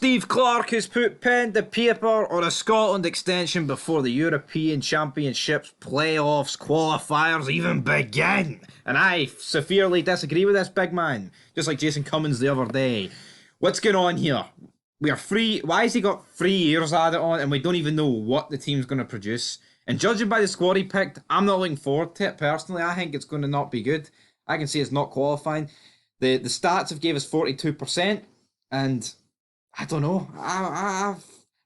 Steve Clarke has put pen to paper on a Scotland extension before the European Championships playoffs qualifiers even begin. And I severely disagree with this big man, just like Jason Cummins the other day. What's going on here? We are free. Why has he got 3 years added on and we don't even know what the team's going to produce? And judging by the squad he picked, I'm not looking forward to it personally. I think it's going to not be good. I can see it's not qualifying. The stats have gave us 42%, and I don't know. I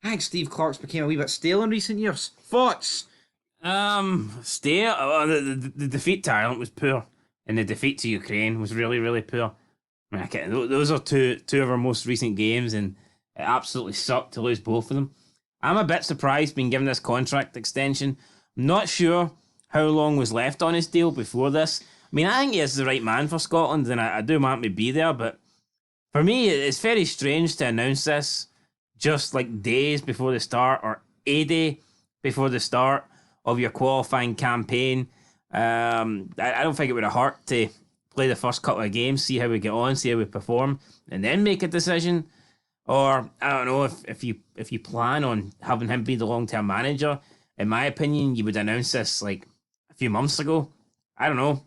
think Steve Clarke's became a wee bit stale in recent years. Thoughts? Stale. The defeat to Ireland was poor, and the defeat to Ukraine was really, really poor. I mean, those are two of our most recent games, and it absolutely sucked to lose both of them. I'm a bit surprised being given this contract extension. I'm not sure how long was left on his deal before this. I mean, I think he is the right man for Scotland, and I do want him to be there, but for me, it's very strange to announce this just like days before the start, or a day before the start of your qualifying campaign. I don't think it would have hurt to play the first couple of games, see how we get on, see how we perform, and then make a decision. Or I don't know, if you plan on having him be the long-term manager. In my opinion, you would announce this like a few months ago. I don't know.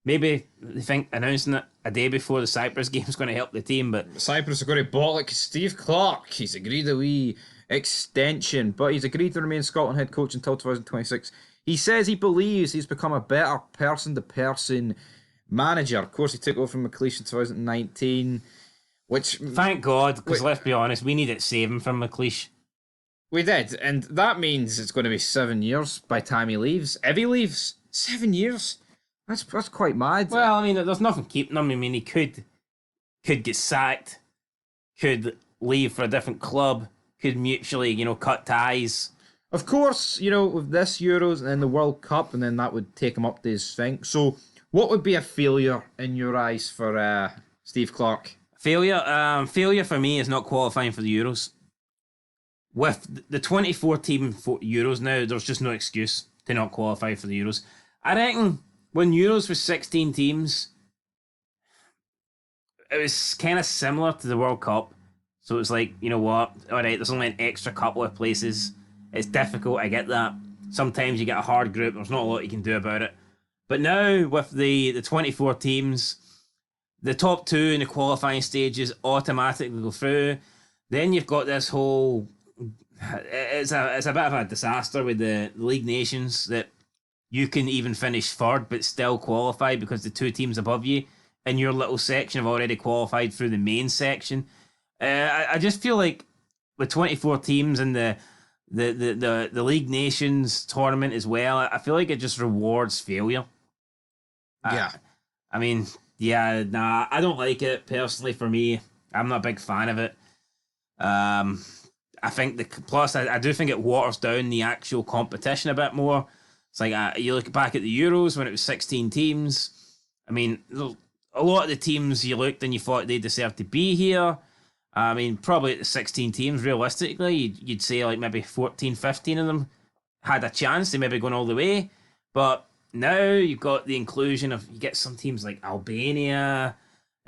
Maybe they think announcing it a day before the Cyprus game is going to help the team, but Cyprus are going to bollock Steve Clarke. He's agreed a wee extension, but he's agreed to remain Scotland head coach until 2026. He says he believes he's become a better person-to-person manager. Of course, he took over from McLeish in 2019, which... Thank God, because let's be honest, we needed saving from McLeish. We did, and that means it's going to be 7 years by the time he leaves. If he leaves, 7 years? That's quite mad. Well, I mean, there's nothing keeping him. I mean, he could get sacked, could leave for a different club, could mutually, cut ties. Of course, with this Euros and then the World Cup, and then that would take him up to his thing. So, what would be a failure in your eyes for Steve Clarke? Failure for me is not qualifying for the Euros. With the 24 team Euros now, there's just no excuse to not qualify for the Euros. I reckon when Euros was 16 teams, it was kind of similar to the World Cup. So it was like, you know what? All right, there's only an extra couple of places. It's difficult, I get that. Sometimes you get a hard group. There's not a lot you can do about it. But now, with the 24 teams, the top two in the qualifying stages automatically go through. Then you've got this whole... It's a bit of a disaster with the League Nations that you can even finish third but still qualify because the two teams above you in your little section have already qualified through the main section. I just feel like with 24 teams and the League Nations tournament as well, I feel like it just rewards failure. Yeah. I don't like it personally. For me, I'm not a big fan of it. I think I do think it waters down the actual competition a bit more. It's like you look back at the Euros when it was 16 teams. I mean, a lot of the teams you looked and you thought they deserved to be here. I mean, probably at the 16 teams, realistically, you'd say like maybe 14, 15 of them had a chance to maybe going all the way. But now you've got the inclusion of, you get some teams like Albania,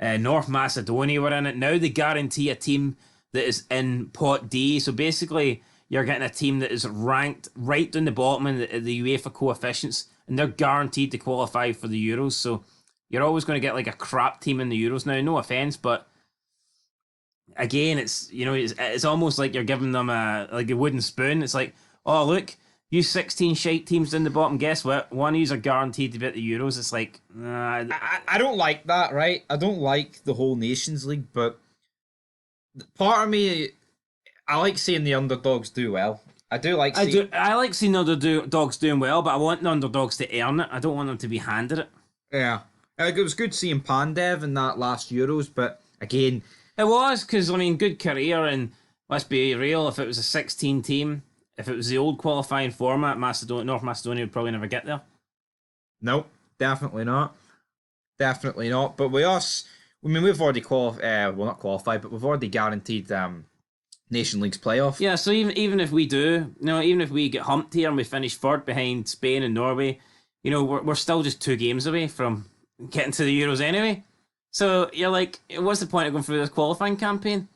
North Macedonia were in it. Now they guarantee a team that is in Pot D. So basically, you're getting a team that is ranked right down the bottom in the UEFA coefficients, and they're guaranteed to qualify for the Euros. So you're always going to get like a crap team in the Euros now. No offense, but again, it's almost like you're giving them a wooden spoon. It's like, oh look, you 16 shite teams down the bottom. Guess what? One of you are guaranteed to be at the Euros. It's like, I don't like that, right? I don't like the whole Nations League, but part of me, I like seeing the underdogs do well. I like seeing underdogs doing well, but I want the underdogs to earn it. I don't want them to be handed it. Yeah. It was good seeing Pandev in that last Euros, but again... It was, because, I mean, good career, and let's be real, if it was a 16 team, if it was the old qualifying format, North Macedonia would probably never get there. Nope, definitely not. Definitely not. But with us, I mean, we've already not qualified, but we've already guaranteed Nation League's playoff. Yeah, so even if we do, even if we get humped here and we finish third behind Spain and Norway, we're still just 2 games away from getting to the Euros anyway. So you're like, what's the point of going through this qualifying campaign?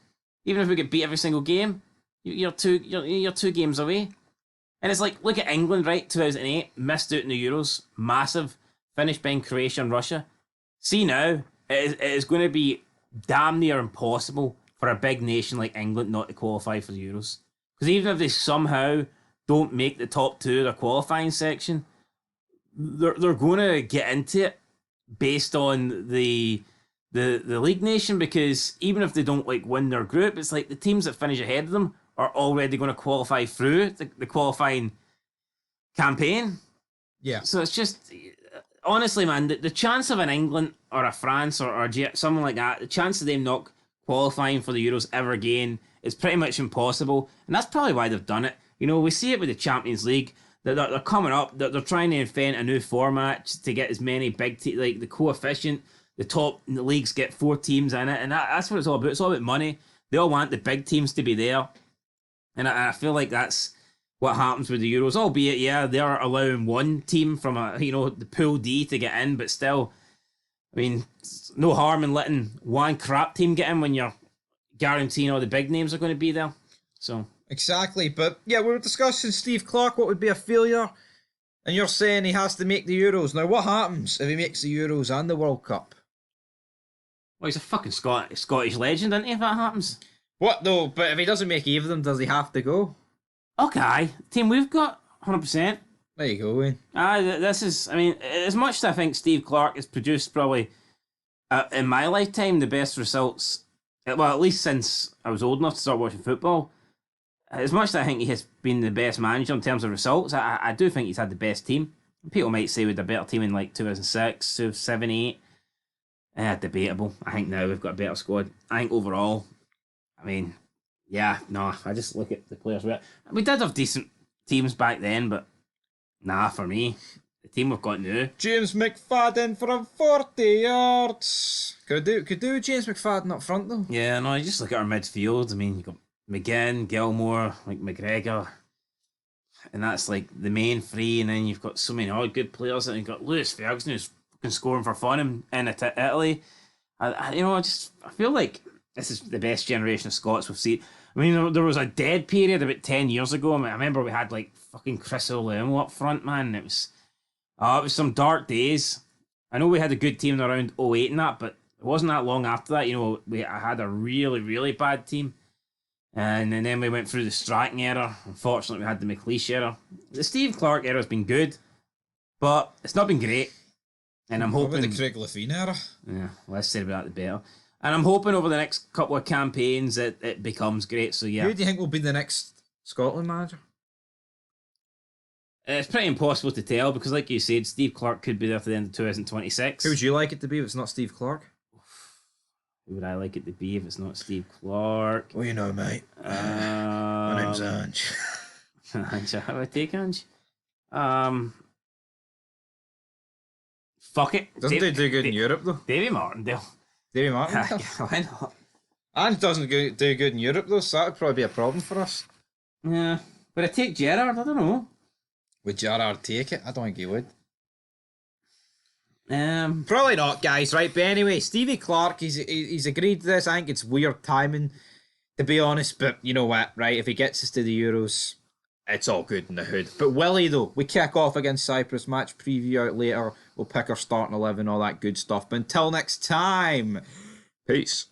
Even if we get beat every single game, you're two games away. And it's like, look at England, right? 2008, missed out in the Euros, massive, finished behind Croatia and Russia. See now, it is going to be damn near impossible for a big nation like England not to qualify for the Euros. Because even if they somehow don't make the top two of the qualifying section, they're going to get into it based on the league nation. Because even if they don't like win their group, it's like the teams that finish ahead of them are already going to qualify through the qualifying campaign. Yeah. So it's just, honestly, man, the chance of an England or a France or something like that, the chance of them not qualifying for the Euros ever again is pretty much impossible. And that's probably why they've done it. You know, we see it with the Champions League. They're coming up, they're trying to invent a new format to get as many big teams, like the coefficient, the top leagues get 4 teams in it. And that's what it's all about. It's all about money. They all want the big teams to be there. And I feel like that's what happens with the Euros, albeit, yeah, they're allowing one team from the Pool D to get in, but still, I mean, no harm in letting one crap team get in when you're guaranteeing all the big names are going to be there. So Exactly, but yeah, we were discussing Steve Clarke, what would be a failure, and you're saying he has to make the Euros. Now, what happens if he makes the Euros and the World Cup? Well, he's a fucking Scottish legend, isn't he, if that happens? What though? But if he doesn't make either of them, does he have to go? Okay, team we've got 100%. There you go, Wayne. This is, I mean, as much as I think Steve Clarke has produced probably, in my lifetime, the best results, well, at least since I was old enough to start watching football, as much as I think he has been the best manager in terms of results, I do think he's had the best team. People might say with a better team in like 2006, 2007, 8. Debatable. I think now we've got a better squad. I think overall, I mean, yeah, no, I just look at the players. We did have decent teams back then, but nah, for me, the team we've got now. James McFadden from 40 yards. Could do James McFadden up front though. Yeah, no, you just look at our midfield. I mean, you've got McGinn, Gilmore, like McGregor, and that's like the main three, and then you've got so many other good players, and you've got Lewis Ferguson who's fucking scoring for fun in Italy. I feel like this is the best generation of Scots we've seen. I mean, there was a dead period about 10 years ago. I remember we had like fucking Chris O'Lemo up front, man. It was some dark days. I know we had a good team around 08 and that, but it wasn't that long after that. I had a really, really bad team. And then we went through the Strachan era. Unfortunately, we had the McLeish era. The Steve Clarke era has been good, but it's not been great. And I'm hoping... What about the Craig Levein era? Yeah, less said about that, the better. And I'm hoping over the next couple of campaigns it becomes great. So, yeah. Who do you think will be the next Scotland manager? It's pretty impossible to tell because, like you said, Steve Clarke could be there for the end of 2026. Who would you like it to be if it's not Steve Clarke? Who would I like it to be if it's not Steve Clarke? Well, you know, mate. My name's Ange. Ange, how do I take Ange? Fuck it. Doesn't he do good in Europe, though? Davy Martindale. Davy Martindale? Why not? Ange doesn't do good in Europe, though, so that would probably be a problem for us. Yeah. But I take Gerrard, I don't know. Would Gerrard take it? I don't think he would. Probably not, guys, right? But anyway, Stevie Clarke, he's agreed to this. I think it's weird timing, to be honest, but you know what, right? If he gets us to the Euros, it's all good in the hood. But Willie, though, we kick off against Cyprus, match preview out later. We'll pick our starting 11, all that good stuff. But until next time, peace.